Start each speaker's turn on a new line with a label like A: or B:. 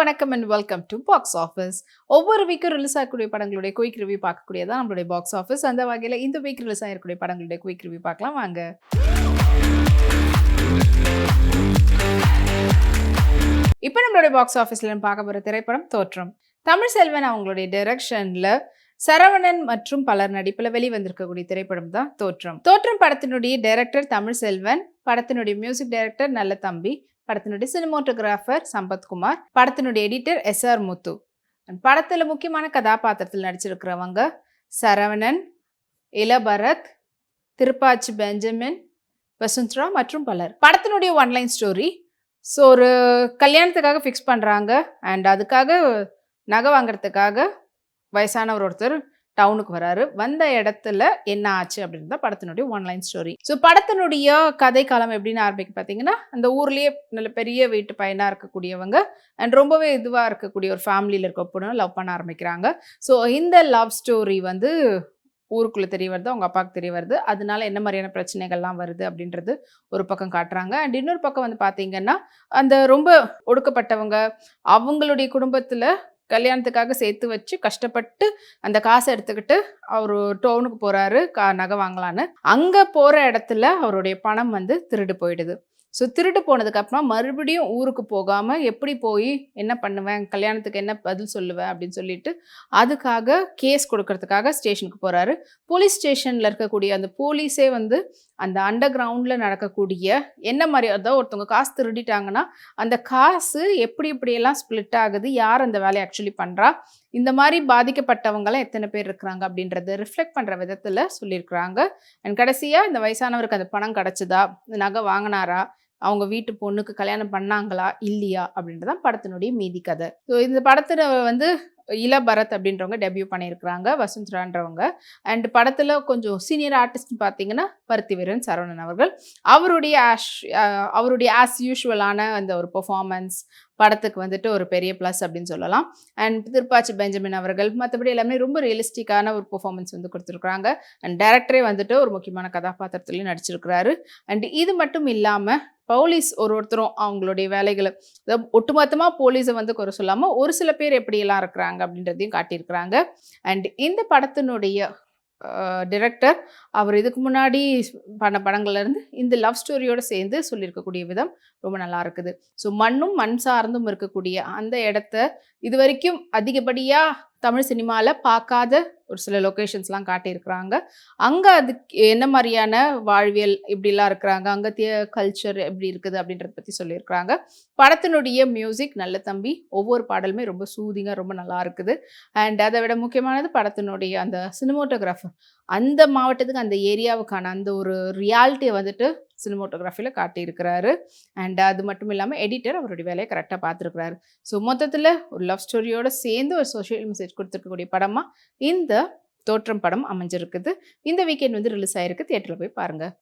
A: வணக்கம் and welcome to box office. ஒவ்வொரு வீக்கும் release ஆகக்கூடிய படங்களுடைய குயிக் ரிவ்யூ பார்க்கக்கூடியதான் நம்மளுடைய பாக்ஸ் ஆஃபீஸ். அந்த வகையில் இந்த வீக் ரிலீஸ் ஆகக்கூடிய படங்களுடைய குயிக் ரிவ்யூ பார்க்கலாம் வாங்க. இப்போ நம்மளுடைய பாக்ஸ் ஆஃபீஸ்ல பார்க்க போகிற திரைப்படம் தோற்றம். தமிழ் செல்வன் அவங்களுடைய டைரக்ஷன்ல சரவணன் மற்றும் பலர் நடிப்பில் வெளிவந்திருக்கக்கூடிய திரைப்படம் தான் தோற்றம். தோற்றம் படத்தினுடைய டைரக்டர் தமிழ் செல்வன், படத்தினுடைய மியூசிக் டைரக்டர் நல்ல தம்பி, படத்தினுடைய சினிமோட்டோகிராஃபர் சம்பத்குமார், படத்தினுடைய எடிட்டர் எஸ்ஆர் முத்து. படத்தில் முக்கியமான கதாபாத்திரத்தில் நடிச்சிருக்கிறவங்க சரவணன், இளபரத், திருப்பாச்சி பெஞ்சமின், வசுந்தரா மற்றும் பலர். படத்தினுடைய ஒன்லைன் ஸ்டோரி, ஸோ ஒரு கல்யாணத்துக்காக ஃபிக்ஸ் பண்ணுறாங்க அண்ட் அதுக்காக நகை வாங்குறதுக்காக வயசானவர் ஒருத்தர் டவுனுக்கு வராரு. வந்த இடத்துல என்ன ஆச்சு அப்படின்னு தான் படத்தினுடைய ஒன்லைன் ஸ்டோரி. ஸோ படத்தினுடைய கதை காலம் எப்படின்னு ஆரம்பிக்க பார்த்தீங்கன்னா, அந்த ஊர்லேயே நல்ல பெரிய வீட்டு பையனாக இருக்கக்கூடியவங்க அண்ட் ரொம்பவே இதுவாக இருக்கக்கூடிய ஒரு ஃபேமிலியில் இருக்க பொண்ணு லவ் பண்ண ஆரம்பிக்கிறாங்க. ஸோ இந்த லவ் ஸ்டோரி வந்து ஊருக்குள்ளே தெரிய வருது, அவங்க அப்பாவுக்கு தெரிய வருது. அதனால என்ன மாதிரியான பிரச்சனைகள்லாம் வருது அப்படின்றது ஒரு பக்கம் காட்டுறாங்க. அண்ட் இன்னொரு பக்கம் வந்து பார்த்தீங்கன்னா, அந்த ரொம்ப ஒடுக்கப்பட்டவங்க அவங்களுடைய குடும்பத்தில் கல்யாணத்துக்காக சேர்த்து வச்சு கஷ்டப்பட்டு அந்த காசை எடுத்துக்கிட்டு அவர் டவுனுக்கு போகிறாரு நகை வாங்கலான்னு. அங்கே போகிற இடத்துல அவருடைய பணம் வந்து திருடு போயிடுது. ஸோ திருட்டு போனதுக்கப்புறம் மறுபடியும் ஊருக்கு போகாமல் எப்படி போய் என்ன பண்ணுவேன், கல்யாணத்துக்கு என்ன பதில் சொல்லுவேன் அப்படின்னு சொல்லிட்டு அதுக்காக கேஸ் கொடுக்கறதுக்காக ஸ்டேஷனுக்கு போகிறாரு. போலீஸ் ஸ்டேஷனில் இருக்கக்கூடிய அந்த போலீஸே வந்து அந்த அண்டர் கிரவுண்டில் நடக்கக்கூடிய என்ன மாதிரி, அதாவது ஒருத்தவங்க காசு திருடிட்டாங்கன்னா அந்த காசு எப்படியெல்லாம் ஸ்ப்ளிட் ஆகுது, யார் அந்த வேலையை ஆக்சுவலி பண்ணுறா, இந்த மாதிரி பாதிக்கப்பட்டவங்களாம் எத்தனை பேர் இருக்கிறாங்க அப்படின்றத ரிஃப்ளெக்ட் பண்ணுற விதத்தில் சொல்லியிருக்கிறாங்க. அண்ட் கடைசியாக இந்த வயசானவருக்கு அந்த பணம் கிடச்சிதா, நகை வாங்கினாரா, அவங்க வீட்டு பொண்ணுக்கு கல்யாணம் பண்ணாங்களா இல்லையா அப்படின்றதான் படத்தினுடைய மீதி கதை. ஸோ இந்த படத்தில் வந்து இளபரத் அப்படின்றவங்க டெபியூ பண்ணியிருக்கிறாங்க, வசுந்தரான்றவங்க. அண்ட் படத்தில் கொஞ்சம் சீனியர் ஆர்டிஸ்ட்னு பார்த்தீங்கன்னா பருத்தி வீரன் சரவணன் அவர்கள். அவருடைய ஆஸ் யூஷுவலான அந்த ஒரு பெர்ஃபார்மன்ஸ் படத்துக்கு வந்துட்டு ஒரு பெரிய ப்ளஸ் அப்படின்னு சொல்லலாம். அண்ட் திருப்பாச்சி பெஞ்சமின் அவர்கள் மற்றபடி எல்லாமே ரொம்ப ரியலிஸ்டிக்கான ஒரு பெர்ஃபார்மன்ஸ் வந்து கொடுத்துருக்குறாங்க. அண்ட் டைரக்டரே வந்துட்டு ஒரு முக்கியமான கதாபாத்திரத்துலையும் நடிச்சிருக்கிறாரு. அண்ட் இது மட்டும் இல்லாமல் போலீஸ் ஒருத்தரும் அவங்களுடைய வேலைகளை ஒட்டுமொத்தமாக போலீஸை வந்து குறை சொல்லாமல் ஒரு சில பேர் எப்படியெல்லாம் இருக்கிறாங்க அப்படின்றதையும் காட்டியிருக்கிறாங்க. அண்ட் இந்த படத்தினுடைய டிரெக்டர் அவர் இதுக்கு முன்னாடி பண்ண படங்கள்லேருந்து இந்த லவ் ஸ்டோரியோடு சேர்ந்து சொல்லியிருக்கக்கூடிய விதம் ரொம்ப நல்லா இருக்குது. ஸோ மண்ணும் மண் சார்ந்தும் இருக்கக்கூடிய அந்த இடத்த இது வரைக்கும் அதிகப்படியாக தமிழ் சினிமாவில் பார்க்காத ஒரு சில லொக்கேஷன்ஸ்லாம் காட்டியிருக்கிறாங்க. அங்கே அதுக்கு என்ன மாதிரியான வாழ்வியல் இப்படிலாம் இருக்கிறாங்க, அங்கத்திய கல்ச்சர் எப்படி இருக்குது அப்படின்றத பற்றி சொல்லியிருக்கிறாங்க. படத்தினுடைய மியூசிக் நல்ல தம்பி, ஒவ்வொரு பாடலுமே ரொம்ப சூதிங்காக ரொம்ப நல்லா இருக்குது. அண்ட் அதை விட முக்கியமானது படத்தினுடைய அந்த சினிமோட்டோகிராஃபர் அந்த மாவட்டத்துக்கு அந்த ஏரியாவுக்கான அந்த ஒரு ரியாலிட்டியை வந்துட்டு சினிமோட்டோகிராஃபியில் காட்டியிருக்கிறாரு. அண்ட் அது மட்டும் இல்லாமல் எடிட்டர் அவருடைய வேலையை கரெக்டாக பார்த்துருக்குறாரு. ஸோ மொத்தத்தில் ஒரு லவ் ஸ்டோரியோடு சேர்ந்து ஒரு சோஷியல் மெசேஜ் கொடுத்துருக்கக்கூடிய படமாக இந்த தோற்றம் படம் அமைஞ்சிருக்குது. இந்த வீக்கெண்ட் வந்து ரிலீஸ் ஆகிருக்கு, தியேட்டரில் போய் பாருங்கள்.